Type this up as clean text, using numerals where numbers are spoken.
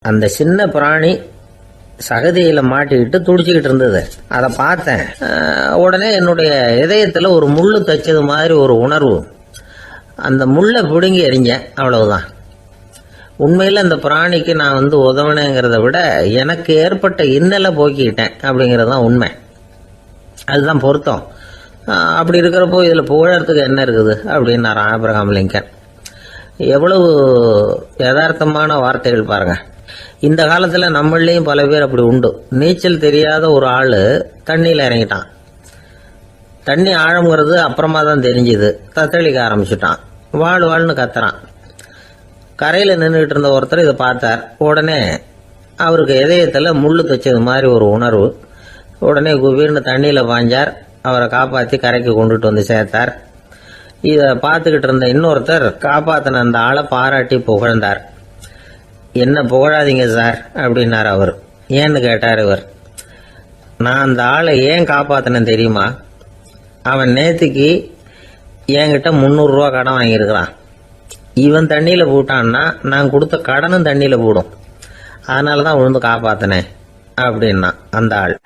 அந்த சின்ன பிராணி சகதியில மாட்டிக்கிட்டு துடிச்சுக்கிட்டு இருந்தது. அதை பார்த்தேன். உடனே என்னுடைய இதயத்துல ஒரு முள்ளு தச்சது மாதிரி ஒரு உணர்வு. அந்த முள்ளை பிடுங்கி எறிஞ்சேன், அவ்வளவுதான். உண்மையில் அந்த பிராணிக்கு நான் உதவினேங்கிறத விட எனக்கு ஏற்பட்ட இன்னலை போக்கிக்கிட்டேன் அப்படிங்கிறது தான் உண்மை. அதுதான் பொருத்தம். அப்படி இருக்கிறப்போ இதில் புகழறதுக்கு என்ன இருக்குது அப்படின்னாரு ஆபிரகாம் லிங்கன். எவ்வளவு யதார்த்தமான வார்த்தைகள் பாருங்க. இந்த காலத்தில் நம்மளையும் பல பேர் அப்படி உண்டு. நீச்சல் தெரியாத ஒரு ஆள் தண்ணியில் இறங்கிட்டான். தண்ணி ஆழம்ங்கிறது அப்புறமா தான் தெரிஞ்சுது. தத்தளிக்க ஆரம்பிச்சுட்டான். வாழ்னு கத்துறான். கரையில் நின்றுட்டு இருந்த ஒருத்தர் இதை பார்த்தார். உடனே அவருக்கு இதயத்தில் முள்ளு தச்சது மாதிரி ஒரு உணர்வு. உடனே குபீர்னு தண்ணியில் பாய்ஞ்சார். அவரை காப்பாற்றி கரைக்கு கொண்டுட்டு வந்து சேர்த்தார். இதை பார்த்துக்கிட்டு இருந்த இன்னொருத்தர் காப்பாற்றின அந்த ஆளை பாராட்டி புகழ்ந்தார். என்ன புகழாதீங்க சார் அப்படின்னார் அவர். ஏன்னு கேட்டார் இவர். நான் அந்த ஆளை ஏன் காப்பாற்றினேன் தெரியுமா? அவன் நேற்றுக்கு என்கிட்ட 300 ரூபா கடன் வாங்கியிருக்கிறான். இவன் தண்ணியில் போட்டான்னா நான் கொடுத்த கடனும் தண்ணியில் போடும். அதனால தான் விழுந்து காப்பாற்றினேன் அப்படின்னா அந்த ஆள்.